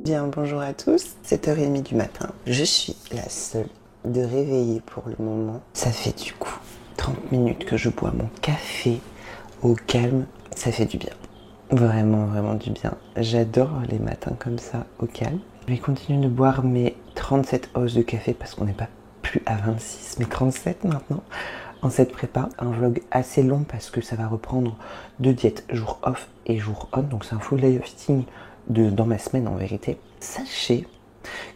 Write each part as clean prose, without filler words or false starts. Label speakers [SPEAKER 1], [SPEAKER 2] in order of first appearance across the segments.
[SPEAKER 1] Bien, bonjour à tous, 7h30 du matin. Je suis la seule de réveiller pour le moment. Ça fait du coup 30 minutes que je bois mon café au calme. Ça fait du bien. Vraiment, vraiment du bien. J'adore les matins comme ça, au calme. Je vais continuer de boire mes 37 hausses de café parce qu'on n'est pas plus à 26, mais 37 maintenant. En cette prépa, un vlog assez long parce que ça va reprendre 2 diètes, jour off et jour on. Donc c'est un full lifting dans ma semaine en vérité. Sachez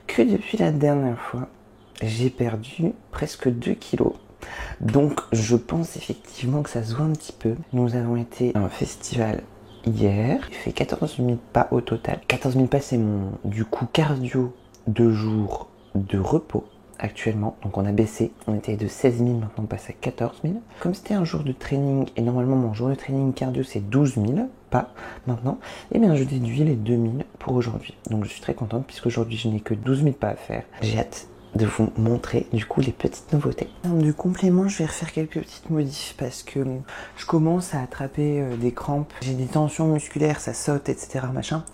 [SPEAKER 1] que depuis la dernière fois, j'ai perdu presque 2 kilos. Donc je pense effectivement que ça se voit un petit peu. Nous avons été à un festival hier. J'ai fait 14 000 pas au total. 14 000 pas, c'est mon du coup cardio de jour de repos actuellement. Donc on a baissé. On était de 16 000, maintenant on passe à 14 000. Comme c'était un jour de training et normalement mon jour de training cardio c'est 12 000 pas maintenant, et bien je déduis les 2 000 pour aujourd'hui. Donc je suis très contente puisqu'aujourd'hui je n'ai que 12 000 pas à faire. J'ai hâte de vous montrer du coup les petites nouveautés. En termes de compléments, je vais refaire quelques petites modifs parce que je commence à attraper des crampes, j'ai des tensions musculaires, ça saute, etc. machin.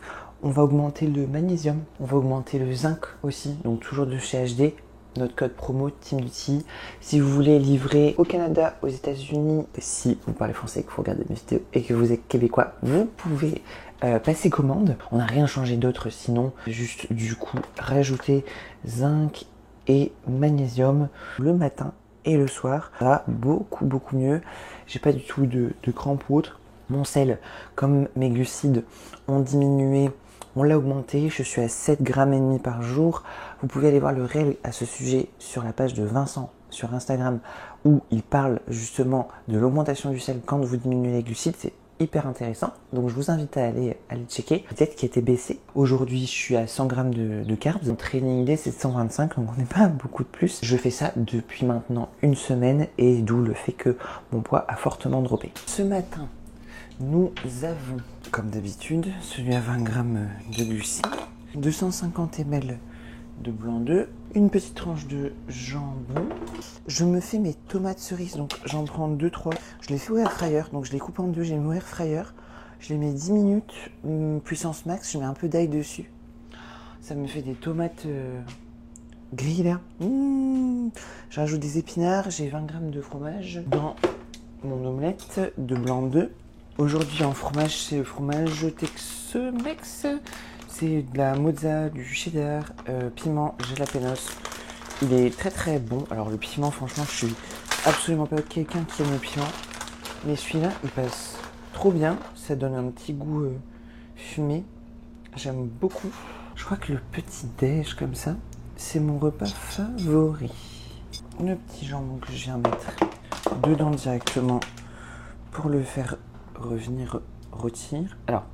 [SPEAKER 1] On va augmenter le magnésium, on va augmenter le zinc aussi, donc toujours de chez HD. Notre code promo Team Duty. Si vous voulez livrer au Canada, aux États-Unis, si vous parlez français, que vous regardez mes vidéos et que vous êtes québécois, vous pouvez passer commande. On n'a rien changé d'autre sinon, juste du coup rajouter zinc et magnésium le matin et le soir. Ça va beaucoup mieux. J'ai pas du tout de crampes ou autre. Mon sel, comme mes glucides ont diminué, on l'a augmenté, je suis à 7,5 grammes par jour. Vous pouvez aller voir le réel à ce sujet sur la page de Vincent sur Instagram où il parle justement de l'augmentation du sel quand vous diminuez les glucides. C'est hyper intéressant. Donc je vous invite à aller checker. Peut-être qu'il était baissé. Aujourd'hui, je suis à 100 grammes de carbs. Mon training day, c'est 125, donc on n'est pas à beaucoup de plus. Je fais ça depuis maintenant une semaine et d'où le fait que mon poids a fortement droppé. Ce matin, nous avons, comme d'habitude, celui à 20 grammes de glucides, 250 ml de blanc d'œuf, une petite tranche de jambon. Je me fais mes tomates cerises, donc j'en prends 2-3. Je les fais au air fryer, donc je les coupe en deux, j'ai mis au air fryer. Je les mets 10 minutes, puissance max, je mets un peu d'ail dessus. Ça me fait des tomates grillées là. Je rajoute des épinards, j'ai 20 grammes de fromage dans mon omelette de blanc d'œuf. Aujourd'hui en fromage, c'est le fromage Tex-Mex. C'est de la mozza, du cheddar, piment, jalapenos. Il est très bon. Alors le piment, franchement, je suis absolument pas quelqu'un qui aime le piment. Mais celui-là, il passe trop bien. Ça donne un petit goût fumé. J'aime beaucoup. Je crois que le petit déj comme ça, c'est mon repas favori. Le petit jambon que je viens mettre dedans directement pour le faire revenir rôtir. Alors,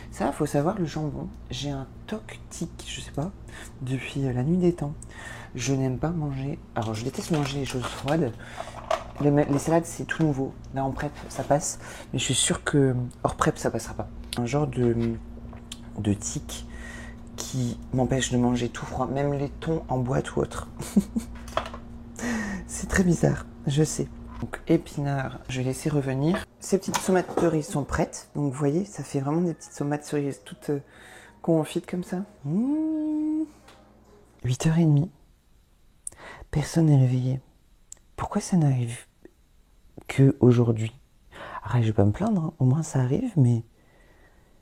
[SPEAKER 1] ça, faut savoir, le jambon, j'ai un toc tic, je sais pas, depuis la nuit des temps. Je n'aime pas manger, alors je déteste manger les choses froides. Les salades, c'est tout nouveau. Là, en prep, ça passe, mais je suis sûre que hors prep, ça passera pas. Un genre de tic qui m'empêche de manger tout froid, même les thons en boîte ou autre. C'est très bizarre, je sais. Donc épinards, je vais laisser revenir. Ces petites tomates cerises sont prêtes. Donc vous voyez, ça fait vraiment des petites tomates cerises toutes confites comme ça. 8h30. Personne n'est réveillé. Pourquoi ça n'arrive que aujourd'hui? Arrête, je vais pas me plaindre, hein. Au moins ça arrive, mais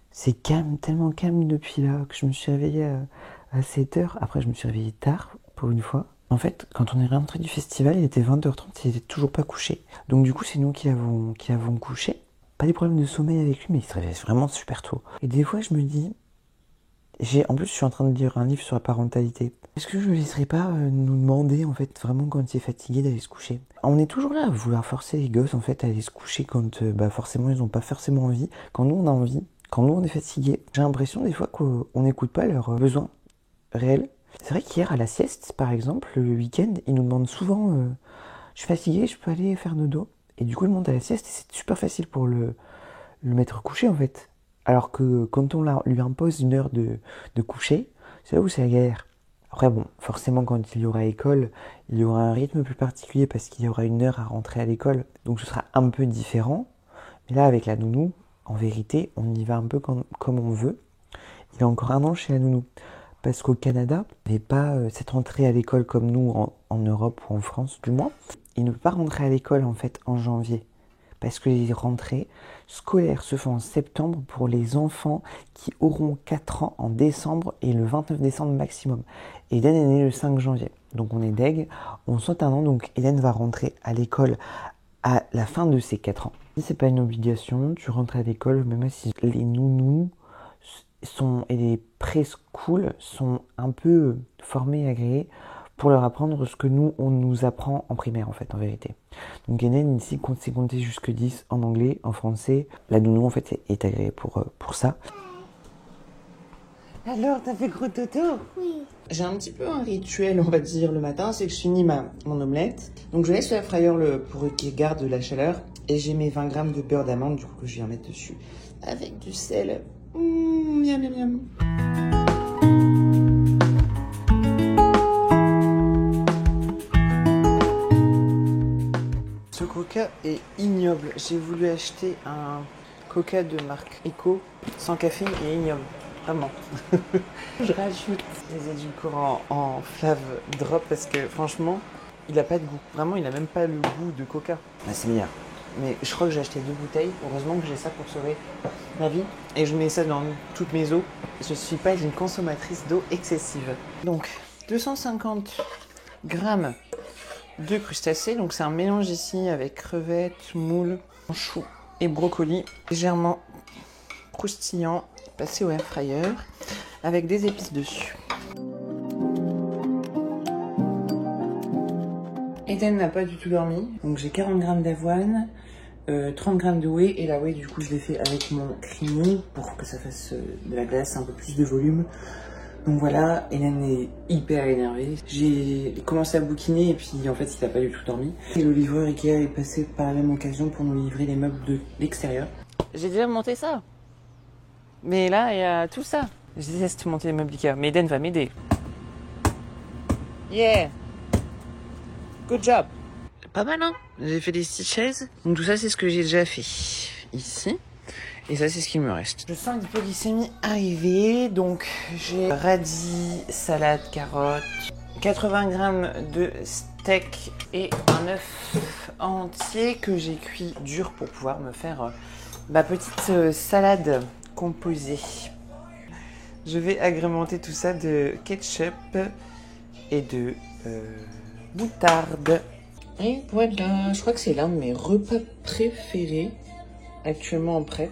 [SPEAKER 1] c'est calme, tellement calme depuis là que je me suis réveillée à 7h. Après, je me suis réveillée tard pour une fois. En fait, quand on est rentré du festival, il était 20h30, il était toujours pas couché. Donc du coup, c'est nous qui l'avons couché. Pas des problèmes de sommeil avec lui, mais il se réveille vraiment super tôt. Et des fois, je me dis, en plus, je suis en train de lire un livre sur la parentalité. Est-ce que je ne laisserai pas nous demander, en fait, vraiment quand il est fatigué d'aller se coucher? On est toujours là à vouloir forcer les gosses, en fait, à aller se coucher quand, forcément, ils n'ont pas forcément envie. Quand nous, on a envie, quand nous, on est fatigué. J'ai l'impression, des fois, qu'on n'écoute pas leurs besoins réels. C'est vrai qu'hier, à la sieste, par exemple, le week-end, ils nous demandent souvent je suis fatigué, je peux aller faire dodo. Et du coup, ils montent à la sieste et c'est super facile pour le mettre couché, en fait. Alors que quand on lui impose une heure de coucher, c'est là où c'est la galère. Après, bon, forcément, quand il y aura école, il y aura un rythme plus particulier parce qu'il y aura une heure à rentrer à l'école. Donc, ce sera un peu différent. Mais là, avec la nounou, en vérité, on y va un peu comme on veut. Il a encore 1 an chez la nounou. Parce qu'au Canada, il n'y avait pas cette rentrée à l'école comme nous en Europe ou en France du moins. Il ne peut pas rentrer à l'école en fait en janvier. Parce que les rentrées scolaires se font en septembre pour les enfants qui auront 4 ans en décembre et le 29 décembre maximum. Et Eden est né le 5 janvier. Donc on est deg, on saute un an, donc Eden va rentrer à l'école à la fin de ses 4 ans. C'est pas une obligation, tu rentres à l'école, même si les nounous et les preschool sont un peu formés et agréés pour leur apprendre ce que nous, on nous apprend en primaire, en fait, en vérité. Donc, Eden, ici, c'est compter jusque 10 en anglais, en français. La nounou, en fait, est agréée pour ça. Alors, t'as fait gros toto?
[SPEAKER 2] Oui.
[SPEAKER 1] J'ai un petit peu un rituel, on va dire, le matin, c'est que je finis mon omelette. Donc, je laisse le fryer pour qu'il garde la chaleur. Et j'ai mes 20 grammes de beurre d'amande, du coup, que je viens mettre dessus. Avec du sel. Miam, miam, miam. Ce coca est ignoble. J'ai voulu acheter un coca de marque Eco, sans caféine et ignoble. Vraiment. Je rajoute les édulcorants en Flav Drop parce que franchement, il a pas de goût. Vraiment, il a même pas le goût de coca. Bah, c'est meilleur. Mais je crois que j'ai acheté 2 bouteilles. Heureusement que j'ai ça pour sauver ma vie. Et je mets ça dans toutes mes eaux. Je suis pas une consommatrice d'eau excessive. Donc, 250 grammes de crustacés. Donc, c'est un mélange ici avec crevettes, moules, choux et brocolis. Légèrement croustillant, passé au air fryer avec des épices dessus. Eden n'a pas du tout dormi. Donc, j'ai 40 grammes d'avoine. 30 grammes de whey, et la whey du coup je l'ai fait avec mon creamy pour que ça fasse de la glace, un peu plus de volume. Donc voilà, Hélène est hyper énervée. J'ai commencé à bouquiner et puis en fait il n'a pas du tout dormi. Et le livreur Ikea est passé par la même occasion pour nous livrer les meubles de l'extérieur. J'ai déjà monté ça, mais là il y a tout ça. Je déteste monter les meubles Ikea, mais Eden va m'aider. Yeah, good job. Pas mal, hein? J'ai fait des petites chaises. Donc tout ça, c'est ce que j'ai déjà fait ici. Et ça, c'est ce qu'il me reste. Je sens l'hypoglycémie arriver. Donc j'ai radis, salade, carottes, 80 grammes de steak et un œuf entier que j'ai cuit dur pour pouvoir me faire ma petite salade composée. Je vais agrémenter tout ça de ketchup et de moutarde. Et voilà, je crois que c'est l'un de mes repas préférés actuellement en prep.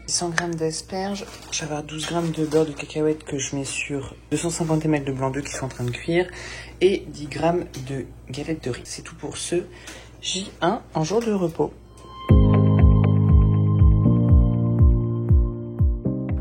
[SPEAKER 1] 100 grammes d'asperges, je vais avoir 12 grammes de beurre de cacahuète que je mets sur 250 ml de blanc d'œuf qui sont en train de cuire et 10 grammes de galettes de riz. C'est tout pour ce J1 en jour de repos.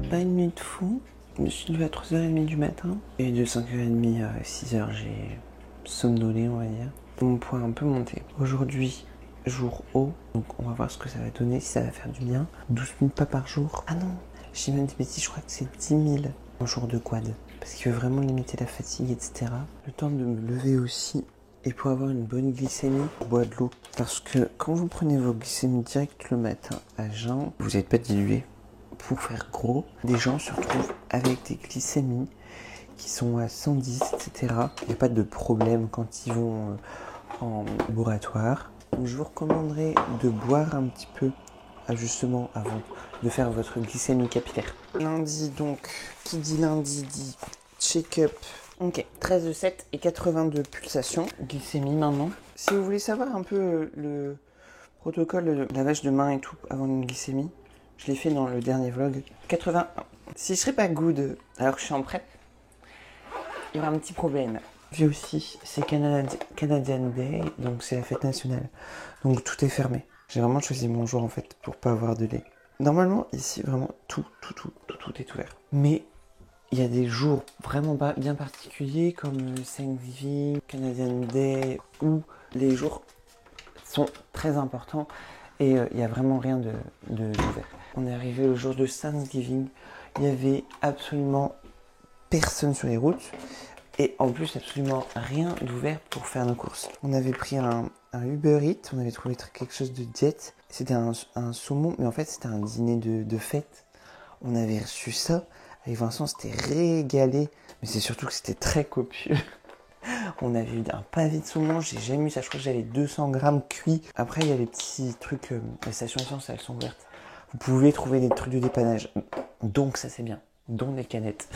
[SPEAKER 1] Pas une minute fou, je me suis levé à 3h30 du matin et de 5h30 à 6h j'ai somnolé on va dire. Mon poids a un peu monté. Aujourd'hui, jour haut, donc on va voir ce que ça va donner, si ça va faire du bien. 12 minutes pas par jour. Ah non, j'ai même des bêtises, je crois que c'est 10 000 en jour de quad. Parce qu'il veut vraiment limiter la fatigue, etc. Le temps de me lever aussi. Et pour avoir une bonne glycémie, je bois de l'eau. Parce que quand vous prenez vos glycémies direct le matin à jeun, vous n'êtes pas dilué. Pour faire gros, des gens se retrouvent avec des glycémies qui sont à 110, etc. Il n'y a pas de problème quand ils vont en laboratoire. Donc, je vous recommanderais de boire un petit peu justement avant de faire votre glycémie capillaire. Lundi donc, qui dit lundi dit check-up. Ok, 13 de 7 et 82 pulsations. Glycémie maintenant. Si vous voulez savoir un peu le protocole de lavage de main et tout avant une glycémie, je l'ai fait dans le dernier vlog. 81. Si je serais pas good alors que je suis en prep, il y aura un petit problème. Puis aussi, c'est Canadian Day, donc c'est la fête nationale. Donc tout est fermé. J'ai vraiment choisi mon jour en fait pour pas avoir de lait. Normalement, ici, vraiment, tout est ouvert. Mais il y a des jours vraiment bien particuliers comme Thanksgiving, Canadian Day, où les jours sont très importants et il n'y a vraiment rien d'ouvert. On est arrivé le jour de Thanksgiving, il n'y avait absolument personne sur les routes. Et en plus, absolument rien d'ouvert pour faire nos courses. On avait pris un Uber Eats, on avait trouvé quelque chose de diète. C'était un saumon, mais en fait, c'était un dîner de fête. On avait reçu ça. Avec Vincent, c'était régalé. Mais c'est surtout que c'était très copieux. On avait eu un pavé de saumon, j'ai jamais eu ça, je crois que j'avais 200 grammes cuits. Après, il y a les petits trucs, les stations essence, elles sont ouvertes. Vous pouvez trouver des trucs de dépannage. Donc ça c'est bien, dont des canettes.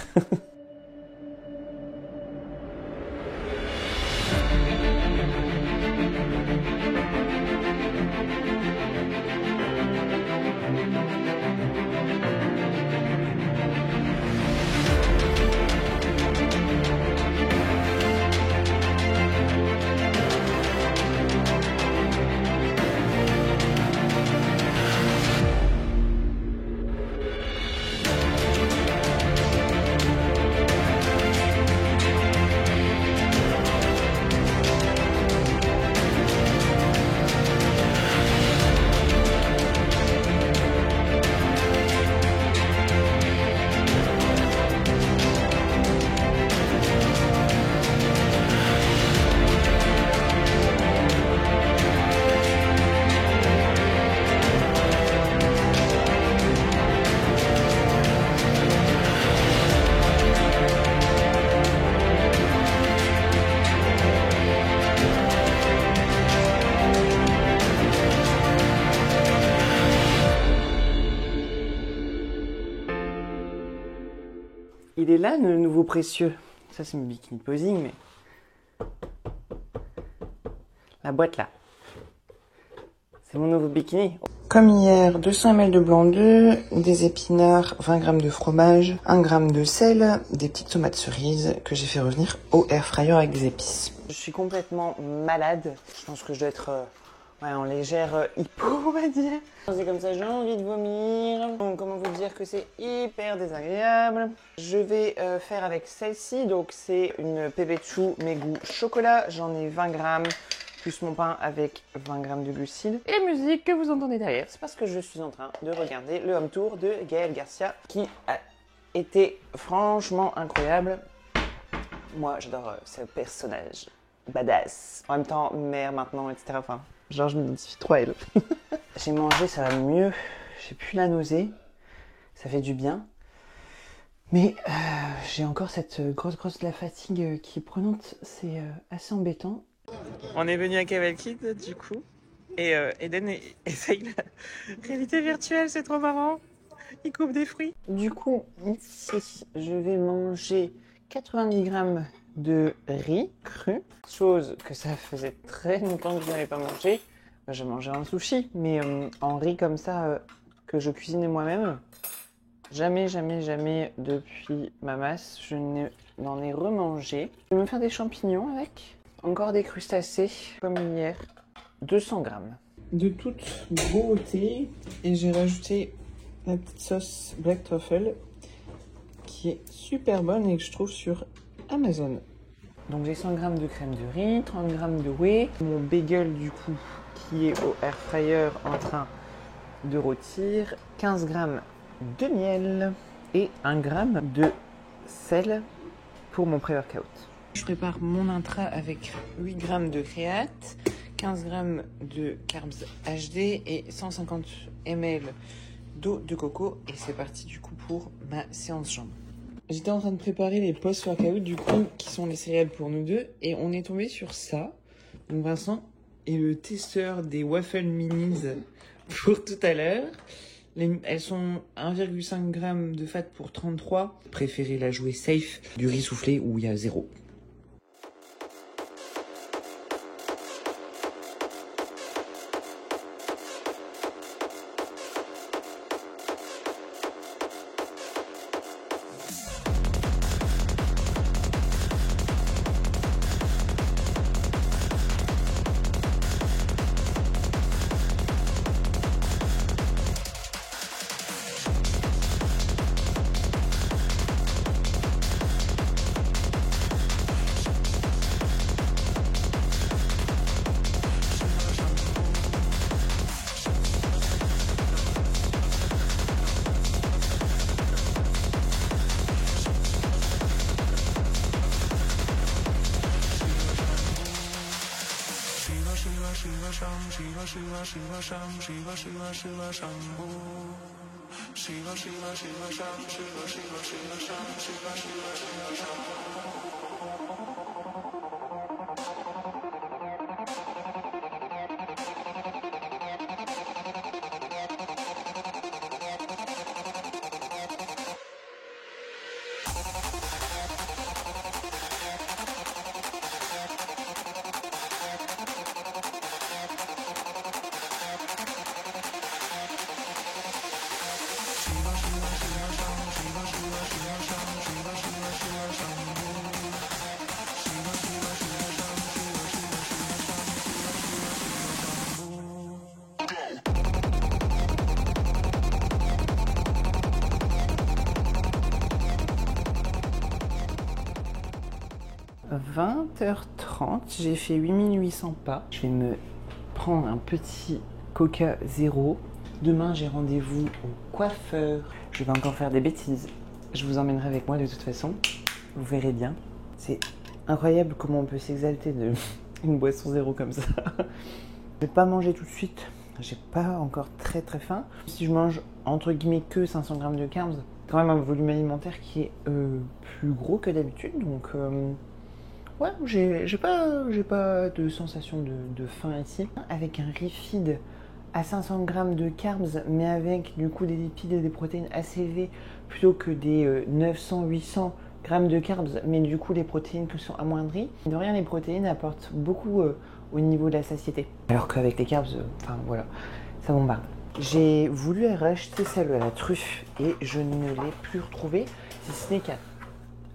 [SPEAKER 1] Il est là, le nouveau précieux. Ça, c'est mon bikini posing, mais... La boîte, là. C'est mon nouveau bikini. Comme hier, 200 ml de blanc d'œuf, des épinards, 20 g de fromage, 1 g de sel, des petites tomates cerises que j'ai fait revenir au air fryer avec des épices. Je suis complètement malade. Je pense que je dois être... ouais, en légère hypo, on va dire. C'est comme ça, j'ai envie de vomir. Donc, comment vous dire que c'est hyper désagréable. Je vais faire avec celle-ci. Donc, c'est une PB2 mes goûts chocolat. J'en ai 20 grammes, plus mon pain avec 20 grammes de glucides. Et la musique que vous entendez derrière, c'est parce que je suis en train de regarder le home tour de Gaël Garcia, qui a été franchement incroyable. Moi, j'adore ce personnage. Badass. En même temps, mère maintenant, etc. Enfin... genre, je m'identifie trop à elle. J'ai mangé, ça va mieux. J'ai plus la nausée. Ça fait du bien. Mais j'ai encore cette grosse de la fatigue qui est prenante. C'est assez embêtant. On est venu à Cavalkid, du coup. Et Eden essaye la réalité virtuelle, c'est trop marrant. Il coupe des fruits. Du coup, ici, je vais manger 90 grammes de riz cru. Chose que ça faisait très longtemps que je n'avais pas mangé. Je mangeais un sushi, mais en riz comme ça, que je cuisinais moi-même, jamais depuis ma masse, je n'en ai remangé. Je vais me faire des champignons avec, encore des crustacés, comme hier, 200 grammes. De toute beauté, et j'ai rajouté la petite sauce Black Truffle, qui est super bonne et que je trouve sur Amazon. Donc j'ai 100 grammes de crème de riz, 30 grammes de whey, mon bagel du coup, qui est au air fryer en train de rôtir, 15 grammes de miel et 1 gramme de sel pour mon pré-workout. Je prépare mon intra avec 8 grammes de créate, 15 grammes de carbs HD et 150 ml d'eau de coco et c'est parti du coup pour ma séance jambes. J'étais en train de préparer les post-workout du coup qui sont les céréales pour nous deux et on est tombé sur ça. Donc Vincent est le testeur des waffles minis pour tout à l'heure. Elles sont 1,5 g de fat pour 33. Préférez la jouer safe du riz soufflé où il y a 0. Shiva Sham Shiva Shiva Shiva Sham Shiva Shiva Shiva Shambhu Shiva Shiva Shiva Sham Shiva Shiva Shiva Sham Shiva Shiva Shiva Shambhu 20h30, j'ai fait 8800 pas. Je vais me prendre un petit Coca Zéro. Demain, j'ai rendez-vous au coiffeur. Je vais encore faire des bêtises. Je vous emmènerai avec moi de toute façon. Vous verrez bien. C'est incroyable comment on peut s'exalter d'une boisson zéro comme ça. Je vais pas manger tout de suite. J'ai pas encore très faim. Si je mange entre guillemets que 500 grammes de carbs, quand même un volume alimentaire qui est plus gros que d'habitude. Donc ouais, j'ai pas de sensation de faim ici. Avec un refeed à 500 grammes de carbs, mais avec du coup des lipides et des protéines assez élevées, plutôt que des 900-800 grammes de carbs, mais du coup les protéines qui sont amoindries. De rien, les protéines apportent beaucoup au niveau de la satiété. Alors qu'avec les carbs, enfin voilà, ça bombarde. J'ai voulu racheter celle à la truffe et je ne l'ai plus retrouvée, si ce n'est qu'à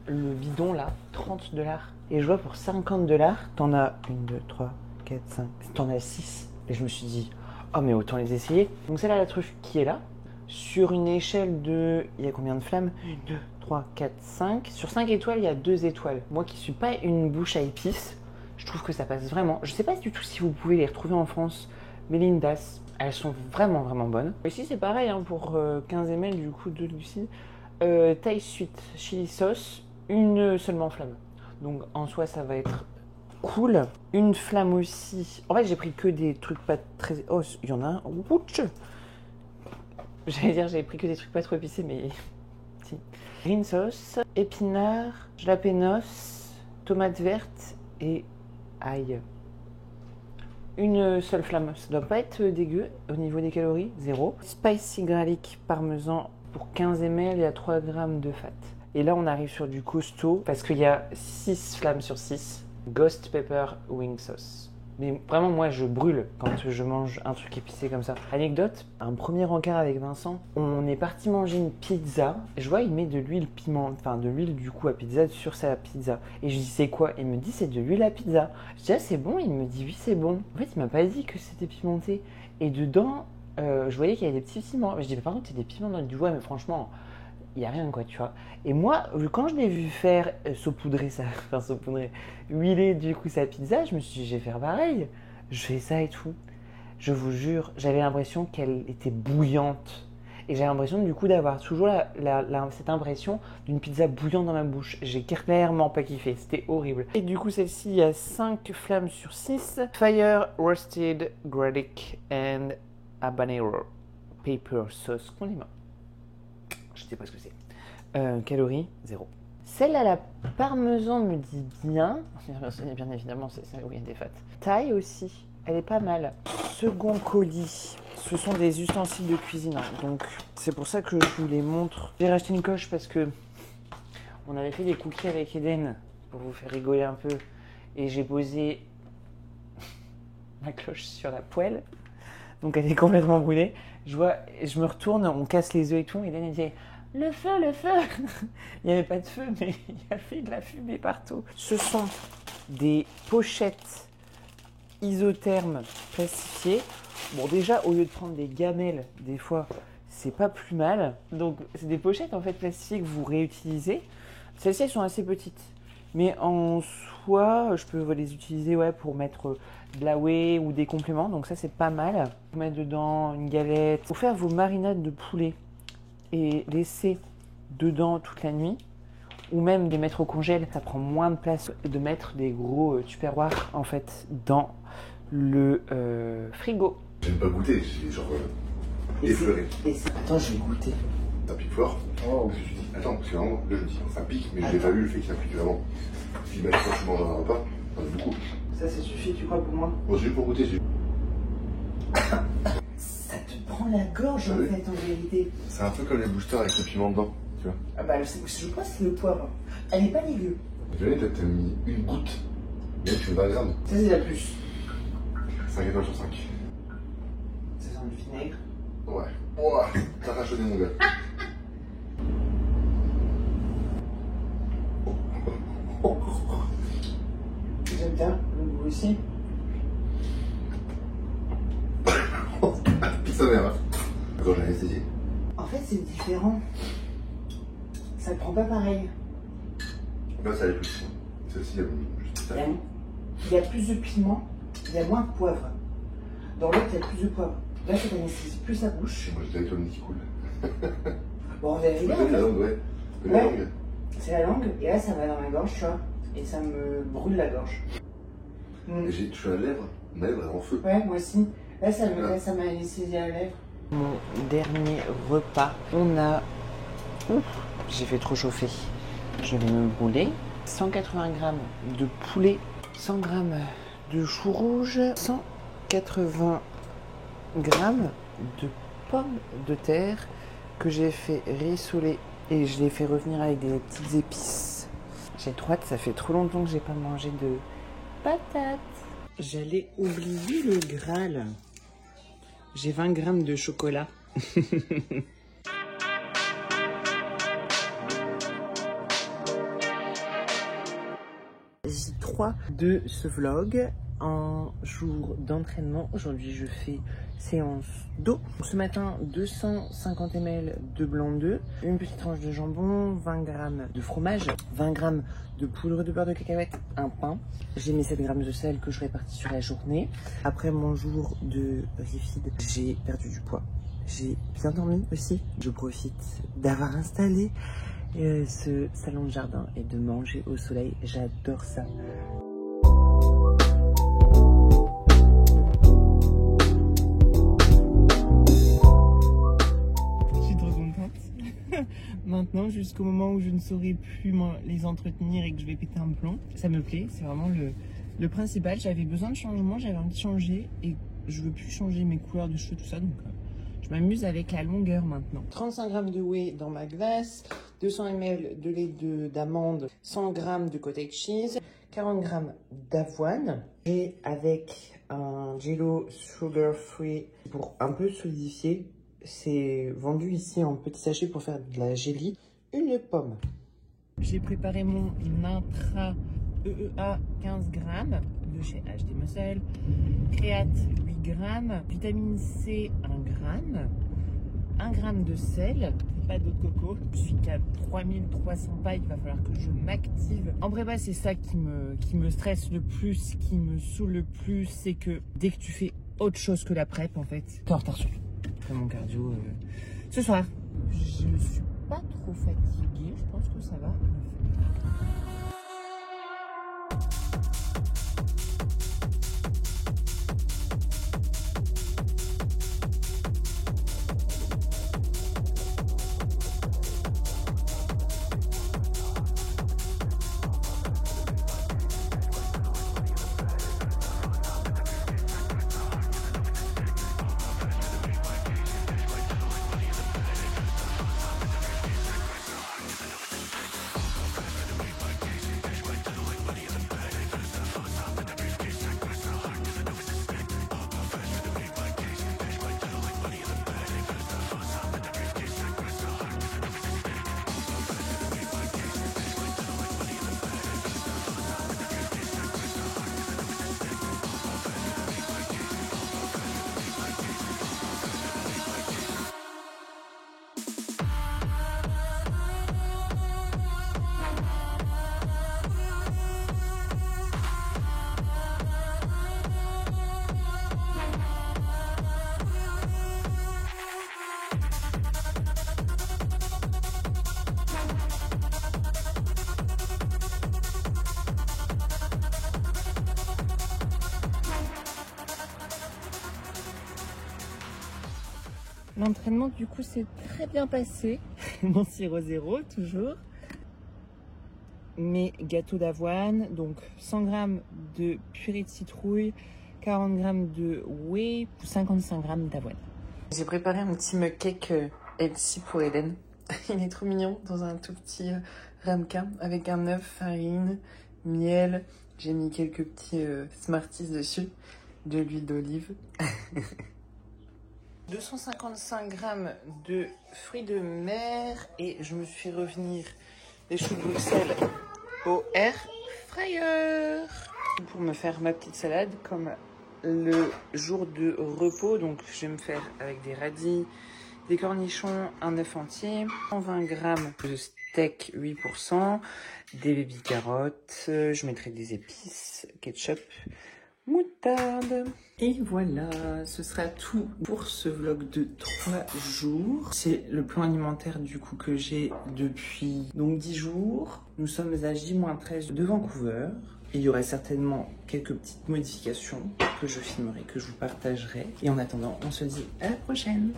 [SPEAKER 1] le bidon là, 30 $. Et je vois pour 50 $, t'en as 1, 2, 3, 4, 5, t'en as 6. Et je me suis dit, oh mais autant les essayer. Donc celle à la truffe qui est là, sur une échelle de... Il y a combien de flammes? 1, 2, 3, 4, 5. Sur 5 étoiles, il y a 2 étoiles. Moi qui suis pas une bouche à épices, je trouve que ça passe vraiment. Je sais pas du tout si vous pouvez les retrouver en France, mais Lindas, elles sont vraiment bonnes. Ici c'est pareil, hein, pour 15 ml du coup de glucides. Thai sweet chili sauce, une seulement flamme. Donc en soi ça va être cool. Une flamme aussi. En fait j'ai pris que des trucs pas très... Oh, il y en a un. Ouch. J'allais dire j'avais pris que des trucs pas trop épicés, mais si. Green sauce, épinards, jalapenos, tomates vertes et ail. Une seule flamme, ça doit pas être dégueu au niveau des calories, 0. Spicy garlic parmesan pour 15 ml, il y a 3 grammes de fat. Et là on arrive sur du costaud parce qu'il y a 6 flammes sur 6. Ghost pepper wing sauce. Mais vraiment moi je brûle quand je mange un truc épicé comme ça. Anecdote, un premier encart avec Vincent, on est parti manger une pizza. Je vois il met de l'huile piment, enfin de l'huile du coup à pizza sur sa pizza. Et je dis c'est quoi? Il me dit c'est de l'huile à pizza. Je dis ah c'est bon? Il me dit oui c'est bon. En fait il m'a pas dit que c'était pimenté. Et dedans je voyais qu'il y avait des petits piments. Je dis mais par contre il y a des piments dans du ouais mais franchement il n'y a rien quoi tu vois. Et moi quand je l'ai vu faire saupoudrer ça, enfin saupoudrer, huiler du coup sa pizza, je me suis dit je vais faire pareil, je fais ça et tout. Je vous jure, j'avais l'impression qu'elle était bouillante. Et j'ai l'impression du coup d'avoir toujours cette impression d'une pizza bouillante dans ma bouche. J'ai clairement pas kiffé, c'était horrible. Et du coup celle-ci, il y a 5 flammes sur 6. Fire roasted garlic and habanero pepper sauce condiment. Je sais pas ce que c'est. Calories, 0. Celle à la parmesan me dit bien. Bien évidemment, c'est celle où il y a des fats. Taille aussi, elle est pas mal. Second colis, ce sont des ustensiles de cuisine. Donc c'est pour ça que je vous les montre. J'ai racheté une coche parce que on avait fait des cookies avec Eden pour vous faire rigoler un peu. Et j'ai posé ma cloche sur la poêle. Donc elle est complètement brûlée. Je me retourne, on casse les œufs et tout. Et Eden dit le feu. Il n'y avait pas de feu, mais il y avait de la fumée partout. Ce sont des pochettes isothermes plastifiées. Bon, déjà, au lieu de prendre des gamelles, des fois, c'est pas plus mal. Donc, c'est des pochettes en fait plastifiées que vous réutilisez. Celles-ci, elles sont assez petites. Mais en soi, je peux les utiliser pour mettre de la whey ou des compléments. Donc ça, c'est pas mal. Vous mettre dedans une galette. Pour faire vos marinades de poulet et laisser dedans toute la nuit, ou même les mettre au congèle, ça prend moins de place de mettre des gros tupperwares en fait dans le frigo.
[SPEAKER 2] J'aime pas goûter, j'ai genre effleuré.
[SPEAKER 1] Attends, je vais goûter.
[SPEAKER 2] Ça pique fort.
[SPEAKER 1] Oh.
[SPEAKER 2] Parce que tu dis, attends, parce que vraiment, là je dis, ça pique, mais je l'ai pas vu le fait que ça pique vraiment. Puis bah, quand tu manges un repas, beaucoup.
[SPEAKER 1] Ça suffit, tu crois, pour moi?
[SPEAKER 2] Bon, c'est juste pour goûter,
[SPEAKER 1] Ça te prend la gorge en fait, en vérité.
[SPEAKER 2] c'est un peu comme les boosters avec le piment dedans, tu vois.
[SPEAKER 1] Ah bah, je crois que c'est le poivre. Elle est pas dégueu.
[SPEAKER 2] Tu vois, t'as mis une goutte, mais là tu mets 20 grammes.
[SPEAKER 1] Ça, c'est la plus.
[SPEAKER 2] 5 étoiles sur 5.
[SPEAKER 1] Ça sent le vinaigre.
[SPEAKER 2] Ouais. Ouah, t'as racheté mon gars.
[SPEAKER 1] J'aime bien le goût aussi.
[SPEAKER 2] Ça mère, hein. Quand j'ai anesthésié.
[SPEAKER 1] En fait, c'est différent. Ça te prend pas pareil.
[SPEAKER 2] Là, ça allait plus. Celle-ci, il y a juste ça.
[SPEAKER 1] Il y a plus de piment, il y a moins de poivre. Dans l'autre, il y a plus de poivre. Là, ça t'anesthésie plus la bouche.
[SPEAKER 2] Moi, je dirais toi le nez qui coule.
[SPEAKER 1] Bon, on va y
[SPEAKER 2] La langue, ouais. La langue.
[SPEAKER 1] C'est la langue, et là, ça va dans ma gorge, tu vois. Et ça me brûle la gorge.
[SPEAKER 2] Et j'ai touché la lèvre. Ma lèvre est en feu.
[SPEAKER 1] Ouais, moi aussi. Là, ça m'a anesthésié la lèvre. Mon dernier repas, on a... Ouf, j'ai fait trop chauffer. Je vais me brûler. 180 grammes de poulet, 100 grammes de chou rouge, 180 grammes de pommes de terre que j'ai fait rissoler et je les fais revenir avec des petites épices. J'ai trop hâte, ça fait trop longtemps que j'ai pas mangé de patates. J'allais oublier le Graal. J'ai 20 grammes de chocolat. J3 de ce vlog en jour d'entraînement. Aujourd'hui je fais séance d'eau. Ce matin 250 ml de blanc d'œuf, une petite tranche de jambon, 20 g de fromage, 20 g de poudre de beurre de cacahuète, un pain. J'ai mis 7 g de sel que je répartis sur la journée. Après mon jour de refeed, j'ai perdu du poids. J'ai bien dormi aussi. Je profite d'avoir installé ce salon de jardin et de manger au soleil, j'adore ça. Je suis trop contente. Maintenant, jusqu'au moment où je ne saurai plus les entretenir et que je vais péter un plomb, ça me plaît, c'est vraiment le principal. J'avais besoin de changement, j'avais envie de changer et je veux plus changer mes couleurs de cheveux, tout ça, donc je m'amuse avec la longueur maintenant. 35 g de whey dans ma glace, 200 ml de lait d'amande, 100 g de cottage cheese, 40 g d'avoine et avec un jello sugar free pour un peu solidifier. C'est vendu ici en petits sachets pour faire de la jelly. Une pomme. J'ai préparé mon intra EEA 15 g de chez HD Muscle, créate 8 g, vitamine C 1 g, 1 g de sel, pas d'eau de coco. Je suis qu'à 3300 pas, il va falloir que je m'active. En prépa, c'est ça qui me stresse le plus, qui me saoule le plus, c'est que dès que tu fais autre chose que la prep, en fait, t'es en retard sur tout. Après mon cardio ce soir. Je ne suis pas trop fatiguée, je pense que ça va. L'entraînement du coup s'est très bien passé. Mon sirop zéro toujours. Mes gâteaux d'avoine, donc 100 g de purée de citrouille, 40 g de whey, 55 g d'avoine. J'ai préparé un petit mug cake healthy pour Hélène. Il est trop mignon dans un tout petit ramequin avec un œuf, farine, miel. J'ai mis quelques petits Smarties dessus, de l'huile d'olive. 255 g de fruits de mer et je me suis revenir les choux de Bruxelles au air fryer pour me faire ma petite salade comme le jour de repos. Donc je vais me faire avec des radis des cornichons, un œuf entier, 120 g de steak 8%, des baby carottes, je mettrai des épices, ketchup, moutarde. Et voilà, ce sera tout pour ce vlog de 3 jours. C'est le plan alimentaire du coup que j'ai depuis donc 10 jours. Nous sommes à J-13 de Vancouver. Il y aurait certainement quelques petites modifications que je filmerai, que je vous partagerai. Et en attendant, on se dit à la prochaine.